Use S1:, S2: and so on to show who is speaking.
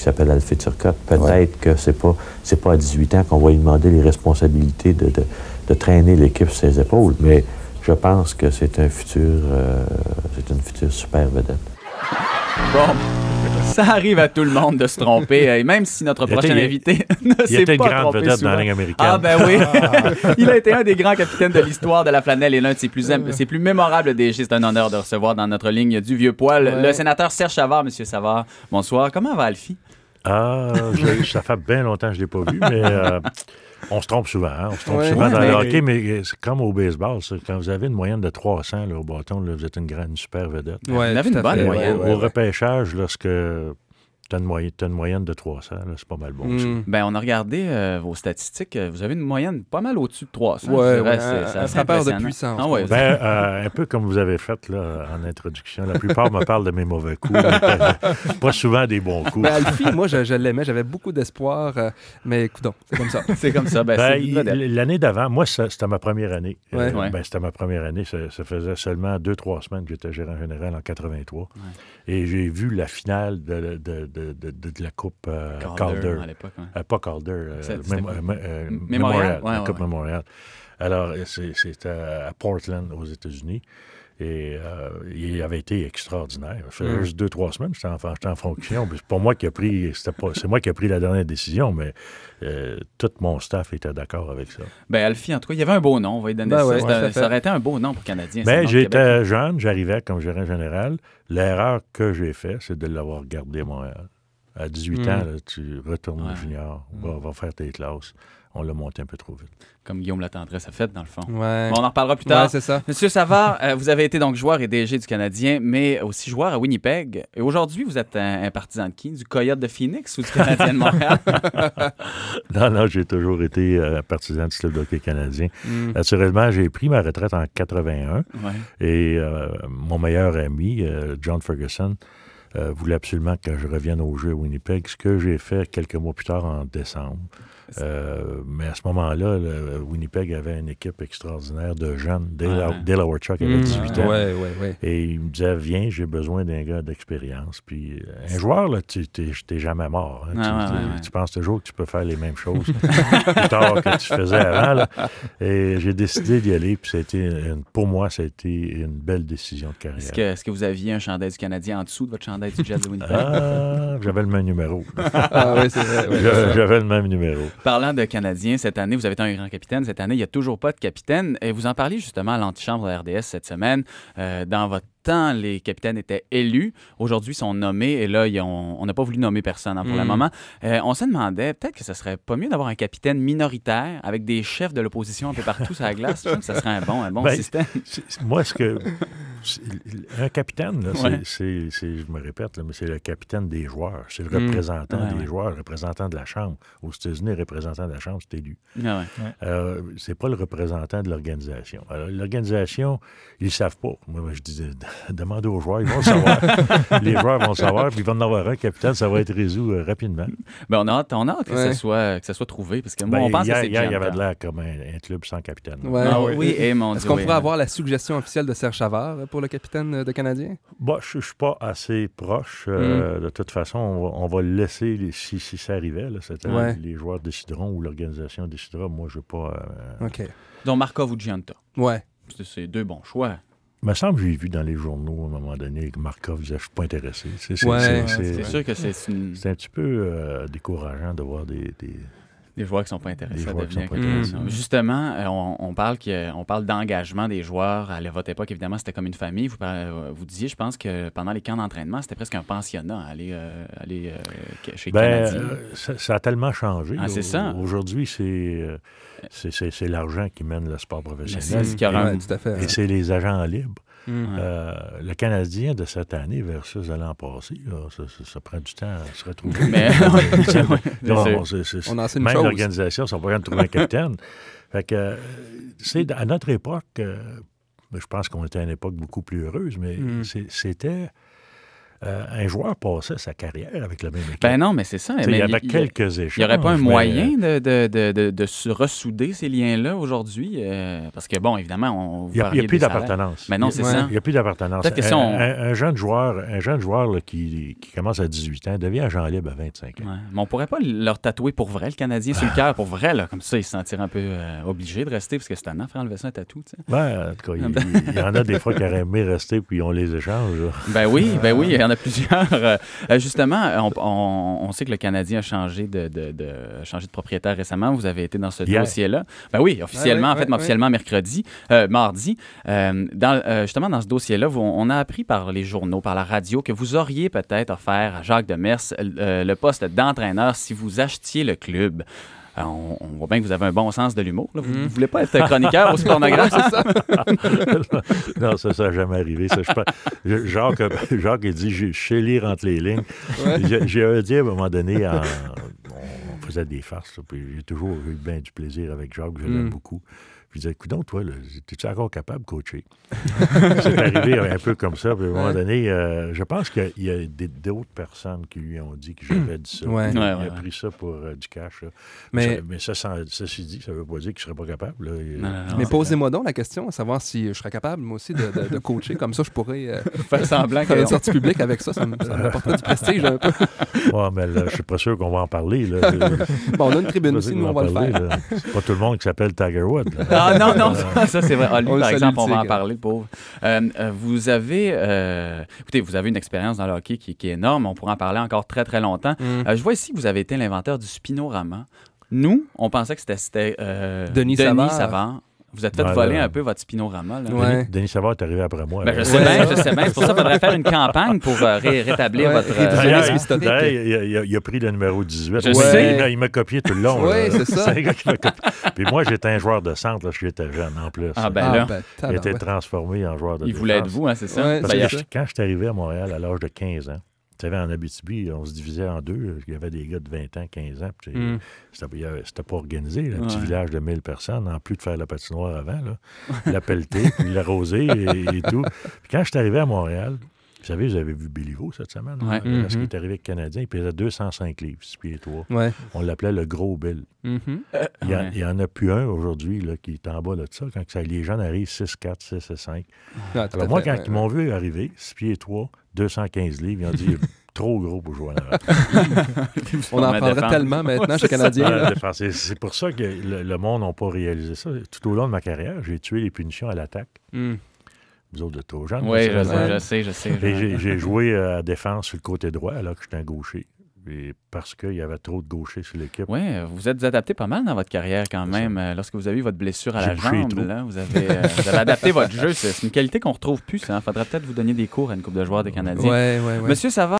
S1: qui s'appelle Alfie Turcotte. Peut-être que c'est pas à 18 ans qu'on va lui demander les responsabilités de traîner l'équipe sur ses épaules, mais je pense que c'est une future super vedette.
S2: Bon, ça arrive à tout le monde de se tromper, et même si notre prochain invité ne s'est pas trompé.
S3: Il était une grande vedette dans la ligne américaine.
S2: Ah ben oui, il a été un des grands capitaines de l'histoire de la flanelle et l'un de ses plus mémorables DG. C'est un honneur de recevoir dans notre ligne du vieux poil le sénateur Serge Savard. Monsieur Savard, bonsoir. Comment va Alfie?
S3: Ça fait bien longtemps que je ne l'ai pas vu, mais on se trompe souvent. Hein? On se trompe souvent dans le hockey, mais c'est comme au baseball. Ça. Quand vous avez une moyenne de 300 là, au bâton, là, vous êtes une super vedette.
S2: Vous avez une bonne moyenne.
S3: Au repêchage, lorsque tu as une moyenne de 300, là, c'est pas mal bon.
S2: Ben, on a regardé vos statistiques. Vous avez une moyenne pas mal au-dessus de 300.
S4: Ça frappeur de puissance.
S3: Un peu comme vous avez fait là, en introduction. La plupart me parlent de mes mauvais coups. Pas souvent des bons coups.
S4: Alfie, moi, je l'aimais. J'avais beaucoup d'espoir. Mais écoute, c'est comme ça.
S2: C'est comme ça.
S3: L'année d'avant, moi, c'était ma première année.
S4: C'était
S3: ma première année. Ça faisait seulement 2-3 semaines que j'étais gérant général en 83. Et j'ai vu la finale de la Coupe Calder.
S2: À l'époque,
S3: pas Calder,
S2: Memorial.
S3: La Coupe Memorial. Alors, c'était à Portland, aux États-Unis. Et il avait été extraordinaire. Ça faisait juste 2-3 semaines, j'étais en fonction. C'est pas moi qui a pris, c'est moi qui ai pris la dernière décision, mais tout mon staff était d'accord avec ça.
S2: Ben Alfie, en tout cas, il y avait un beau nom, on va lui donner ça. Ça aurait été un beau nom pour Canadien.
S3: Ben, j'étais jeune, j'arrivais comme gérant général. L'erreur que j'ai faite, c'est de l'avoir gardé à Montréal. À 18 ans, là, tu retournes au junior, va faire tes classes. On l'a monté un peu trop vite.
S2: Comme Guillaume Latendresse a fait, dans le fond.
S4: Ouais.
S2: Bon, on en reparlera plus tard.
S4: Ouais, c'est ça.
S2: Monsieur Savard, vous avez été donc joueur et DG du Canadien, mais aussi joueur à Winnipeg. Et aujourd'hui, vous êtes un partisan de qui? Du Coyote de Phoenix ou du Canadien de Montréal?
S3: Non, j'ai toujours été partisan du club de hockey canadien. Naturellement, j'ai pris ma retraite en 81 et mon meilleur ami, John Ferguson, voulait absolument que je revienne au jeu à Winnipeg, ce que j'ai fait quelques mois plus tard en décembre. Mais à ce moment-là, Winnipeg avait une équipe extraordinaire de jeunes. Dale Hawerchuk avait 18 ans. Et il me disait, viens, j'ai besoin d'un gars d'expérience. Puis un joueur, là, tu n'es jamais mort. Hein. Tu penses toujours que tu peux faire les mêmes choses plus tard que tu faisais avant. Là. Et j'ai décidé d'y aller. Puis pour moi, ça a été une belle décision de carrière.
S2: Est-ce que vous aviez un chandail du Canadien en dessous de votre chandail du Jet de Winnipeg?
S3: J'avais le même numéro.
S4: Oui, c'est vrai.
S3: J'avais le même numéro.
S2: Parlant de Canadiens, cette année, vous avez été un grand capitaine. Cette année, il n'y a toujours pas de capitaine. Et vous en parliez justement à l'antichambre de RDS cette semaine. Dans votre temps, les capitaines étaient élus. Aujourd'hui, ils sont nommés. Et là, on n'a pas voulu nommer personne pour le moment. On se demandait, peut-être que ce serait pas mieux d'avoir un capitaine minoritaire avec des chefs de l'opposition un peu partout sur la glace. Je pense que ça serait un bon système.
S3: Moi, un capitaine, là, je me répète, là, mais c'est le capitaine des joueurs. C'est le représentant des joueurs, le représentant de la Chambre. Aux États-Unis, le représentant de la Chambre, c'est élu. C'est pas le représentant de l'organisation. Alors, l'organisation, ils ne savent pas. Moi, je disais, demandez aux joueurs, ils vont le savoir. Les joueurs vont le savoir, puis ils vont en avoir un capitaine, ça va être résolu rapidement.
S2: Ben, on a hâte que ça soit trouvé, parce que moi, on pense que c'est
S3: il y avait de l'air comme un club sans capitaine.
S4: Est-ce qu'on pourrait avoir la suggestion officielle de Serge Savard pour le capitaine de Canadien?
S3: Je ne suis pas assez proche. De toute façon, on va le laisser, si ça arrivait. Là, les joueurs décideront ou l'organisation décidera. Moi, je ne veux pas...
S2: Donc, Markov ou Gianta.
S4: Ouais.
S3: C'est
S2: deux bons choix.
S3: Il me semble que j'ai vu dans les journaux, à un moment donné, que Markov disait « je ne suis pas intéressé ».
S2: C'est sûr que c'est
S3: un petit peu décourageant de voir des
S2: joueurs qui ne sont pas intéressés à devenir capitaine. Justement, on parle d'engagement des joueurs. À votre époque, évidemment, c'était comme une famille. Vous disiez, je pense que pendant les camps d'entraînement, c'était presque un pensionnat aller chez Canadien.
S3: Ça a tellement changé.
S2: C'est ça.
S3: Aujourd'hui, c'est l'argent qui mène le sport professionnel.
S4: Tout à fait.
S3: Et c'est les agents libres. Le Canadien de cette année versus de l'an passé, là, ça prend du temps à se retrouver.
S4: On en sait une
S3: même
S4: chose.
S3: l'organisation, ça va pas trouver un capitaine. Fait que, à notre époque, je pense qu'on était à une époque beaucoup plus heureuse, mais c'était un joueur passait sa carrière avec la même équipe.
S2: Ben non, mais c'est ça.
S3: Il y avait quelques échanges.
S2: Il n'y aurait pas un moyen de se ressouder ces liens-là aujourd'hui? Parce que, bon, évidemment,
S3: il n'y a plus d'appartenance.
S2: Mais non, c'est ça.
S3: Il n'y a plus d'appartenance. Un jeune joueur là, qui commence à 18 ans devient agent libre à 25 ans. Ouais.
S2: Mais on ne pourrait pas leur tatouer pour vrai, le Canadien, sur le cœur, pour vrai. Là, comme ça, ils se sentiraient un peu obligés de rester, parce que c'est un enfant enlever ça un tatou.
S3: En tout cas, il y en a des fois qui auraient aimé rester, puis on les échange.
S2: Ben oui, il y en a plusieurs. Justement, on sait que le Canadien a changé de propriétaire récemment. Vous avez été dans ce dossier-là. Ben oui, officiellement, officiellement mardi. Justement, dans ce dossier-là, on a appris par les journaux, par la radio, que vous auriez peut-être offert à Jacques Demers le poste d'entraîneur si vous achetiez le club. On voit bien que vous avez un bon sens de l'humour. Là. Vous ne voulez pas être chroniqueur au Sportnographe, c'est ça?
S3: Non, ça n'a jamais arrivé. Ça, Jacques a dit, je sais lire entre les lignes. Ouais. J'ai dit à un moment donné, on faisait des farces, là, puis j'ai toujours eu bien du plaisir avec Jacques, je l'aime beaucoup. Puis je disais, coudonc, toi, es-tu encore capable de coacher? C'est arrivé un peu comme ça. Puis à un moment donné, je pense qu'il y a d'autres personnes qui lui ont dit que j'avais dit ça. Il a pris ça pour du cash. Là. Mais ceci dit, ça ne veut pas dire qu'il ne serait pas capable. Là.
S4: Non, mais posez-moi donc la question, à savoir si je serais capable, moi aussi, de coacher. Comme ça, je pourrais
S2: faire semblant
S4: faire une sortie publique avec ça. Ça m'apporterait du prestige un peu.
S3: Oui, mais là, je ne suis pas sûr qu'on va en parler. Là.
S4: Bon, on a une tribune aussi, nous, on va le faire.
S3: C'est pas tout le monde qui s'appelle Tiger Woods.
S2: Non, ça c'est vrai. Lui, par exemple, on va en parler, le pauvre. Vous avez une expérience dans le hockey qui est énorme. On pourra en parler encore très, très longtemps. Je vois ici que vous avez été l'inventeur du spinorama. Nous, on pensait que c'était Denis Savard. Vous êtes fait voler un peu votre spinorama. Là.
S3: Denis Savard est arrivé après moi.
S2: Ben, je sais bien. C'est pour ça qu'il faudrait faire une campagne pour rétablir votre
S3: historique. Il a pris le numéro 18.
S2: Je sais.
S3: Il m'a copié tout le long.
S4: Oui, c'est ça.
S3: C'est un gars qui m'a copié. Puis moi, j'étais un joueur de centre. Là, j'étais jeune en plus. Il était transformé en joueur de défense.
S2: Il voulait être vous, hein, c'est ça?
S4: Ouais,
S3: parce que quand je suis arrivé à Montréal à l'âge de 15 ans, tu savais, en Abitibi, on se divisait en deux. Il y avait des gars de 20 ans, 15 ans. C'était pas organisé, un petit village de 1000 personnes, en plus de faire la patinoire avant, la pelletée, puis l'arroser et tout. Puis quand je suis arrivé à Montréal, vous savez, vous avez vu Béliveau cette semaine.
S2: Ouais.
S3: Parce qu'il est arrivé avec le Canadien, il pesait 205 livres, 6 pieds 3. Ouais. On l'appelait le gros Bill. Il n'y en a plus un aujourd'hui là, qui est en bas de ça. Quand les gens arrivent 6'4", 6'5". Alors moi, quand ils m'ont vu arriver, 6 pieds 3, 215 livres, ils ont dit trop gros pour jouer en arrière.
S4: On en parlerait tellement maintenant chez Canadien.
S3: C'est pour ça que le monde n'a pas réalisé ça. Tout au long de ma carrière, j'ai tué les punitions à l'attaque. Vous autres de trop jeunes.
S2: Oui, je sais.
S3: Et j'ai joué à défense sur le côté droit alors que j'étais un gaucher. Et parce qu'il y avait trop de gauchers sur l'équipe.
S2: Oui, vous êtes adapté pas mal dans votre carrière quand même. Lorsque vous avez eu votre blessure à la jambe, là, vous avez adapté votre jeu. C'est une qualité qu'on ne retrouve plus. Il faudrait peut-être vous donner des cours à une couple de joueurs des Canadiens.
S4: Oui.
S2: Monsieur Savard,